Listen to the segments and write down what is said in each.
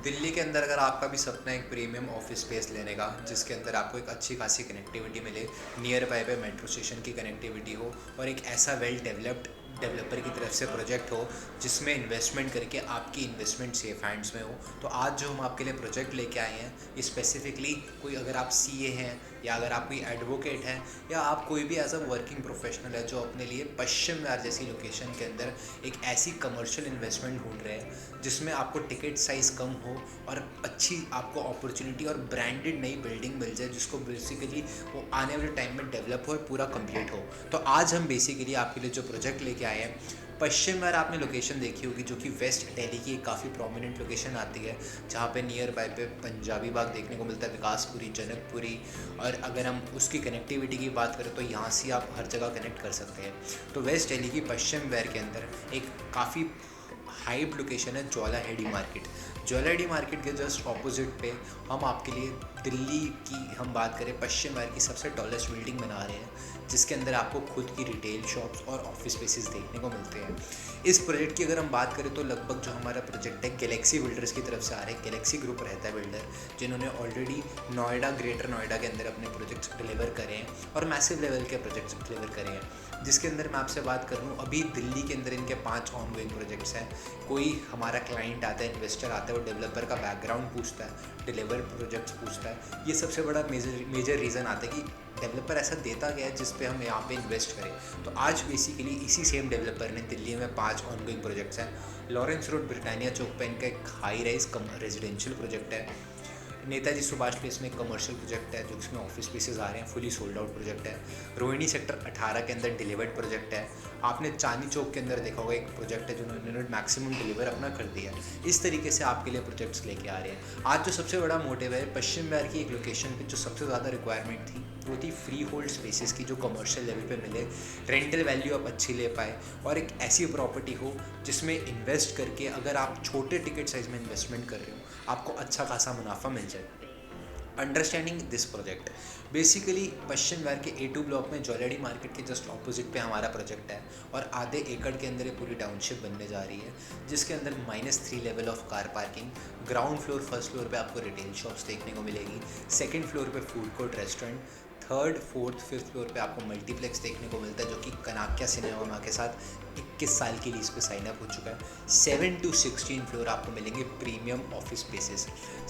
दिल्ली के अंदर अगर आपका भी सपना है एक प्रीमियम ऑफिस स्पेस लेने का, जिसके अंदर आपको एक अच्छी खासी कनेक्टिविटी मिले, नियर बाय पे मेट्रो स्टेशन की कनेक्टिविटी हो और एक ऐसा वेल डेवलप्ड डेवलपर की तरफ से प्रोजेक्ट हो जिसमें इन्वेस्टमेंट करके आपकी इन्वेस्टमेंट सेफ हैंड्स में हो, तो आज जो हम आपके लिए प्रोजेक्ट लेके आए हैं, ये स्पेसिफिकली कोई अगर आप सीए हैं या अगर आप कोई एडवोकेट हैं या आप कोई भी एज अ वर्किंग प्रोफेशनल है जो अपने लिए पश्चिम विहार जैसी लोकेशन के अंदर एक ऐसी कमर्शियल इन्वेस्टमेंट ढूंढ रहे हैं जिसमें आपको टिकट साइज़ कम हो और अच्छी आपको अपॉर्चुनिटी और ब्रांडेड नई बिल्डिंग मिल जाए जिसको बेसिकली वो आने वाले टाइम में डेवलप हो और पूरा कंप्लीट हो। तो आज हम बेसिकली आपके लिए जो प्रोजेक्ट लेके आए हैं, पश्चिम में आपने लोकेशन देखी होगी जो कि वेस्ट दिल्ली की एक काफ़ी प्रोमिनेंट लोकेशन आती है, जहाँ पे नियर बाय पे पंजाबी बाग देखने को मिलता है, विकासपुरी, जनकपुरी। और अगर हम उसकी कनेक्टिविटी की बात करें तो यहाँ से आप हर जगह कनेक्ट कर सकते हैं। तो वेस्ट दिल्ली की पश्चिम विहार के अंदर एक काफ़ी हाइप लोकेशन है ज्वालाहेड़ी मार्केट। ज्वालाहेड़ी मार्केट के जस्ट ऑपोजिट पे हम आपके लिए दिल्ली की हम बात करें पश्चिम विहार की सबसे टॉलेस्ट बिल्डिंग बना रहे हैं, जिसके अंदर आपको खुद की रिटेल शॉप्स और ऑफिस स्पेसेस देखने को मिलते हैं। इस प्रोजेक्ट की अगर हम बात करें तो लगभग जो हमारा प्रोजेक्ट है गैलेक्सी बिल्डर्स की तरफ से आ रहे हैं। गैलेक्सी ग्रुप रहता है बिल्डर, जिन्होंने ऑलरेडी नोएडा, ग्रेटर नोएडा के अंदर अपने प्रोजेक्ट्स डिलीवर करे हैं और मैसिव लेवल के प्रोजेक्ट्स डिलीवर करे हैं। जिसके अंदर मैं आपसे बात करूँ, अभी दिल्ली के अंदर इनके 5 ऑनगोइंग प्रोजेक्ट्स हैं। कोई हमारा क्लाइंट आता है, इन्वेस्टर आता है, वो डेवलपर का बैकग्राउंड पूछता है, डिलीवर प्रोजेक्ट्स पूछता है। ये सबसे बड़ा मेजर रीज़न आता है कि डेवलपर ऐसा देता गया है जिस पे हम यहाँ पे इन्वेस्ट करें। तो आज बेसिकली इसी सेम डेवलपर ने दिल्ली में 5 ऑनगोइंग प्रोजेक्ट्स हैं। लॉरेंस रोड ब्रिटानिया चौक पे इनका एक हाई राइज रेजिडेंशियल प्रोजेक्ट है। नेताजी सुभाष प्लेस में एक कमर्शियल प्रोजेक्ट है जो जिसमें ऑफिस स्पेसेस आ रहे हैं, फुली सोल्ड आउट प्रोजेक्ट है। रोहिणी सेक्टर 18 के अंदर डिलीवर्ड प्रोजेक्ट है। आपने चांदनी चौक के अंदर देखा होगा एक प्रोजेक्ट है जो उन्होंने मैक्सिमम डिलीवर अपना कर दिया है। इस तरीके से आपके लिए प्रोजेक्ट्स लेके आ रहे हैं। आज जो सबसे बड़ा मोटिव है, पश्चिम विहार की एक लोकेशन पे जो सबसे ज़्यादा रिक्वायरमेंट थी वो थी फ्री होल्ड स्पेसेस की, जो कमर्शियल लेवल पे मिले, रेंटल वैल्यू आप अच्छी ले पाए और एक ऐसी प्रॉपर्टी हो जिसमें इन्वेस्ट करके अगर आप छोटे टिकट साइज में इन्वेस्टमेंट कर रहे हो आपको अच्छा खासा मुनाफा मिल जाए। Understanding this project, basically Paschim Vihar के A2 ब्लॉक में ज्वेलरी मार्केट के जस्ट ऑपोजिट पे हमारा प्रोजेक्ट है और आधे एकड़ के अंदर ये पूरी टाउनशिप बनने जा रही है, जिसके अंदर -3 level of car parking, ground floor, first floor पे आपको रिटेल शॉप्स देखने को मिलेगी, सेकंड फ्लोर पे food court, restaurant, third, fourth, fifth floor पे आपको मल्टीप्लेक्स देखने को मिलता है जो कि कनाक्या सिनेमा के साथ 21 साल की लीज पे साइन अप हो चुका है। 7 to 16 फ्लोर आपको मिलेंगे प्रीमियम ऑफिस स्पेसेस।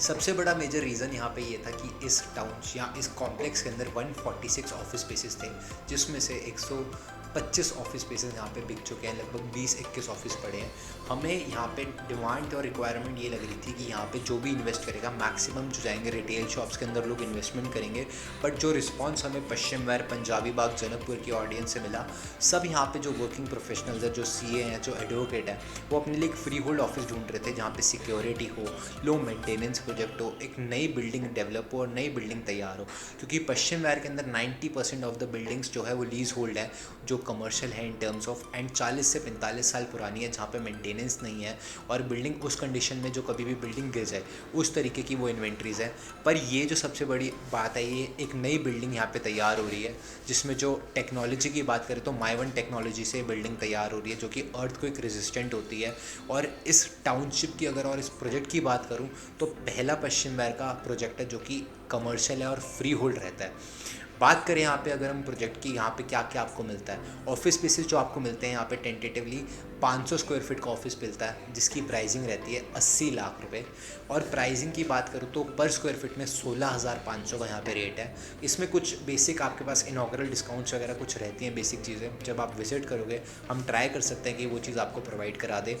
सबसे बड़ा मेजर रीज़न यहाँ पे ये था कि इस टाउन या इस कॉम्प्लेक्स के अंदर 146 ऑफिस स्पेसेस थे, जिसमें से 125 ऑफिस स्पेसेस यहाँ पे बिक चुके हैं, लगभग 20-21 ऑफिस पड़े हैं। हमें यहाँ पे डिमांड और रिक्वायरमेंट ये लग रही थी कि यहाँ पे जो भी इन्वेस्ट करेगा मैक्सिमम जो जाएंगे रिटेल शॉप्स के अंदर लोग इन्वेस्टमेंट करेंगे। बट जो रिस्पांस हमें पश्चिम विहार, पंजाबी बाग, जनकपुर की ऑडियंस से मिला, सब यहाँ पे जो वर्किंग प्रोफेशनल्स है, जो सीए हैं, जो एडवोकेट है, वो अपने लिए एक फ्री होल्ड ऑफिस ढूंढ रहे थे जहाँ पे सिक्योरिटी हो, लो मेंटेनेंस प्रोजेक्ट हो, एक नई बिल्डिंग डेवलप हो और नई बिल्डिंग तैयार हो। क्योंकि पश्चिम विहार के अंदर 90% ऑफ द बिल्डिंग्स जो है वो लीज होल्ड है, जो कमर्शियल है इन टर्म्स ऑफ, एंड 40 से 45 साल पुरानी है, जहाँ पे मेंटेनेंस नहीं है और बिल्डिंग उस कंडीशन में जो कभी भी बिल्डिंग गिर जाए उस तरीके की वो इन्वेंट्रीज़ है। पर ये जो सबसे बड़ी बात है, ये एक नई बिल्डिंग यहाँ पे तैयार हो रही है जिसमें जो टेक्नोलॉजी की बात करें तो माइवन टेक्नोलॉजी से बिल्डिंग तैयार हो रही है जो कि अर्थ को एक रेजिस्टेंट होती है। और इस टाउनशिप की अगर और इस प्रोजेक्ट की बात करूँ तो पहला पश्चिम विहार का प्रोजेक्ट है जो कि कमर्शियल है और फ्री होल्ड रहता है। बात करें यहाँ पे अगर हम प्रोजेक्ट की, यहाँ पे क्या क्या आपको मिलता है, ऑफिस स्पेसेस जो आपको मिलते हैं यहाँ पे टेंटेटिवली 500 स्क्वायर फीट का ऑफिस मिलता है जिसकी प्राइसिंग रहती है 80 लाख रुपए। और प्राइसिंग की बात करूँ तो पर स्क्वायर फीट में 16,500 का यहाँ पे रेट है। इसमें कुछ बेसिक आपके पास इनॉग्रल डिस्काउंट्स वगैरह कुछ रहती हैं, बेसिक चीज़ें जब आप विजिट करोगे हम ट्राई कर सकते हैं कि वो चीज़ आपको प्रोवाइड करा दे।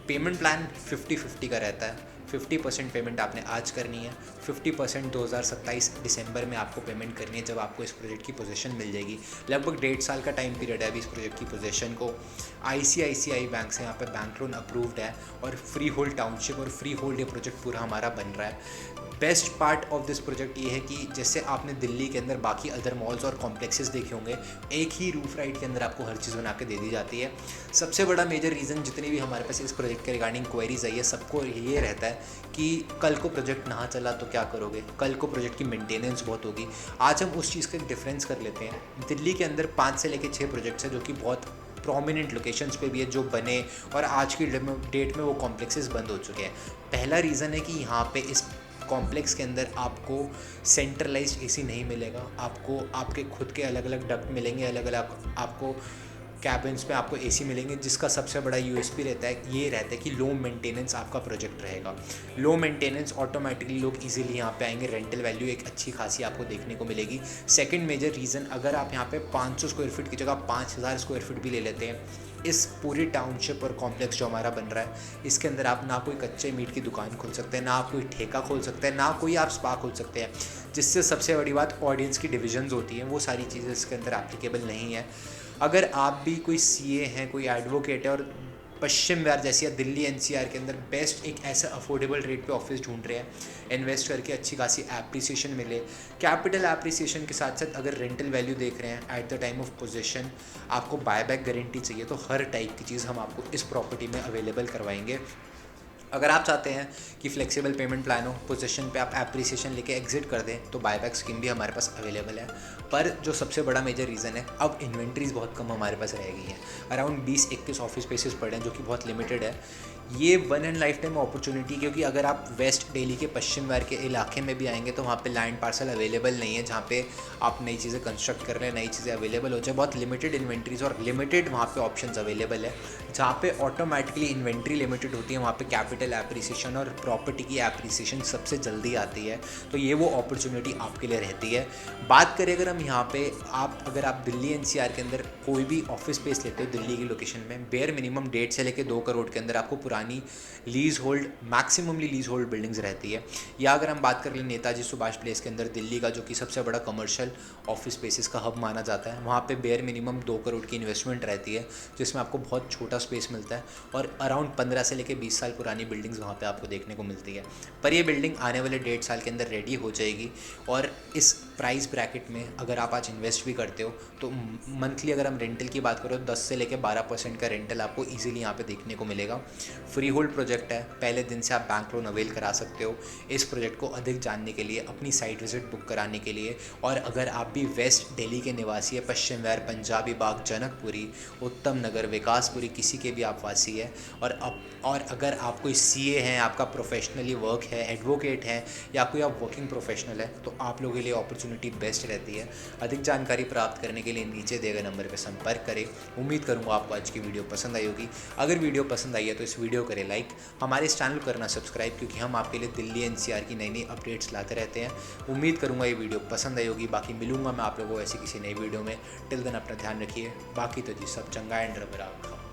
पेमेंट प्लान 50-50 का रहता है। 50% पेमेंट आपने आज करनी है, 50% 2027 दिसंबर में आपको पेमेंट करनी है जब आपको इस प्रोजेक्ट की पोजीशन मिल जाएगी। लगभग 1.5 साल का टाइम पीरियड है अभी इस प्रोजेक्ट की पोजीशन को। ICICI बैंक से यहाँ पे बैंक लोन अप्रूव्ड है और फ्री होल्ड टाउनशिप और फ्री होल्ड ये प्रोजेक्ट पूरा हमारा बन रहा है। Best part of this project ये है कि जैसे आपने दिल्ली के अंदर बाकी अदर मॉल्स और कॉम्प्लेक्सेस देखे होंगे, एक ही रूफ राइट के अंदर आपको हर चीज़ बना के दे दी जाती है। सबसे बड़ा मेजर रीज़न जितनी भी हमारे पास इस प्रोजेक्ट के रिगार्डिंग क्वेरीज आई है, सबको ये रहता है कि कल को प्रोजेक्ट ना चला तो क्या करोगे, कल को प्रोजेक्ट की मेंटेनेंस बहुत होगी। आज हम उस चीज़ का डिफरेंस कर लेते हैं। दिल्ली के अंदर 5 से लेकर 6 प्रोजेक्ट्स हैं जो कि बहुत प्रोमिनेंट लोकेशंस पे भी है जो बने और आज की डेट में वो कॉम्प्लेक्सेस बंद हो चुके हैं। पहला रीज़न है कि यहाँ पे इस कॉम्प्लेक्स के अंदर आपको सेंट्रलाइज्ड एसी नहीं मिलेगा, आपको आपके खुद के अलग अलग डक्ट मिलेंगे, अलग अलग आपको कैबिन्स में आपको एसी मिलेंगे, जिसका सबसे बड़ा यूएसपी रहता है ये रहता है कि लो मेंटेनेंस आपका प्रोजेक्ट रहेगा। लो मेंटेनेंस, ऑटोमेटिकली लोग इजीली यहाँ पे आएंगे, रेंटल वैल्यू एक अच्छी खासी आपको देखने को मिलेगी। सेकंड मेजर रीज़न, अगर आप यहाँ पे 500 स्क्वायर फीट की जगह 5000 स्क्वायर फीट भी ले लेते हैं, इस पूरी टाउनशिप और कॉम्प्लेक्स जो हमारा बन रहा है इसके अंदर आप ना कोई कच्चे मीट की दुकान खोल सकते हैं, ना आप कोई ठेका खोल सकते हैं, ना कोई आप स्पा खोल सकते हैं। जिससे सबसे बड़ी बात ऑडियंस की डिविजन्स होती हैं, वो सारी चीज़ें इसके अंदर एप्लीकेबल नहीं है। अगर आप भी कोई सीए हैं, कोई एडवोकेट है और पश्चिम विहार जैसी या दिल्ली एनसीआर के अंदर बेस्ट एक ऐसा अफोर्डेबल रेट पे ऑफिस ढूंढ रहे हैं, इन्वेस्ट करके अच्छी खासी एप्रिसिएशन मिले, कैपिटल एप्रिसिएशन के साथ साथ अगर रेंटल वैल्यू देख रहे हैं at the time of position, आपको बायबैक गारंटी चाहिए, तो हर टाइप की चीज़ हम आपको इस प्रॉपर्टी में अवेलेबल करवाएंगे। अगर आप चाहते हैं कि फ्लेक्सिबल पेमेंट प्लान हो, पोजीशन पे आप एप्रिसिएशन लेके एग्जिट कर दें, तो बायबैक स्कीम भी हमारे पास अवेलेबल है। पर जो सबसे बड़ा मेजर रीज़न है, अब इन्वेंट्रीज बहुत कम हमारे पास रह गई हैं। अराउंड 20-21 ऑफिस स्पेसेस पड़े हैं जो कि बहुत लिमिटेड है। ये one and life time opportunity, क्योंकि अगर आप वेस्ट दिल्ली के पश्चिम विहार के इलाके में भी आएंगे तो वहाँ पे लैंड पार्सल अवेलेबल नहीं है जहाँ पे आप नई चीज़ें कंस्ट्रक्ट कर रहे हैं, नई चीज़ें अवेलेबल हो जाए। बहुत लिमिटेड इन्वेंट्रीज और लिमिटेड वहाँ पे ऑप्शंस अवेलेबल है। जहाँ पे ऑटोमेटिकली इन्वेंट्री लिमिटेड होती है, वहाँ पे कैपिटल एप्रिसिएशन और प्रॉपर्टी की एप्रिसिएशन सबसे जल्दी आती है। तो ये वो अपॉर्चुनिटी आपके लिए रहती है। बात करें अगर हम यहाँ पे, अगर आप दिल्ली एनसीआर के अंदर कोई भी ऑफिस स्पेस लेते हो दिल्ली की लोकेशन में, बेयर मिनिमम 1.5 से लेकर 2 करोड़ के अंदर आपको पुरानी lease hold, maximally lease hold buildings रहती है। या अगर हम बात कर लें नेताजी सुभाष प्लेस के अंदर दिल्ली का, जो कि सबसे बड़ा कमर्शियल ऑफिस स्पेसेस का हब माना जाता है, वहाँ पे बेयर मिनिमम 2 करोड़ की इन्वेस्टमेंट रहती है, जिसमें आपको बहुत छोटा स्पेस मिलता है और अराउंड 15 से लेकर 20 साल पुरानी बिल्डिंग्स वहाँ पे आपको देखने को मिलती है। पर ये बिल्डिंग आने वाले 1.5 साल के अंदर रेडी हो जाएगी। और इस प्राइस ब्रैकेट में अगर आप आज इन्वेस्ट भी करते हो तो मंथली अगर हम रेंटल की बात करो, 10 से लेकर 12% का रेंटल आपको ईजिली यहाँ पे देखने को मिलेगा। फ्री होल्ड प्रोजेक्ट है, पहले दिन से आप बैंक लोन अवेल करा सकते हो। इस प्रोजेक्ट को अधिक जानने के लिए, अपनी साइट विजिट बुक कराने के लिए, और अगर आप भी वेस्ट दिल्ली के निवासी है, पश्चिम विहार, पंजाबी बाग, जनकपुरी, उत्तम नगर, विकासपुरी, किसी के भी आप वासी है, और अगर आप कोई सीए हैं, आपका प्रोफेशनली वर्क है, एडवोकेट है, या कोई आप वर्किंग प्रोफेशनल है, तो आप लोगों के लिए अपॉर्चुनिटी बेस्ट रहती है। अधिक जानकारी प्राप्त करने के लिए नीचे दिए गए नंबर पर संपर्क करें। उम्मीद करूँगा आपको आज की वीडियो पसंद आई होगी। अगर वीडियो पसंद आई है तो इस वीडियो करें लाइक, हमारे इस चैनल को करना सब्सक्राइब, क्योंकि हम आपके लिए दिल्ली एनसीआर की नई नई अपडेट्स लाते रहते हैं। उम्मीद करूँगा ये वीडियो पसंद आई होगी। बाकी मिलूंगा मैं आप लोगों को ऐसी किसी नई वीडियो में। टिल देन अपना ध्यान रखिए। बाकी तो जी सब चंगा एंड रब रखा।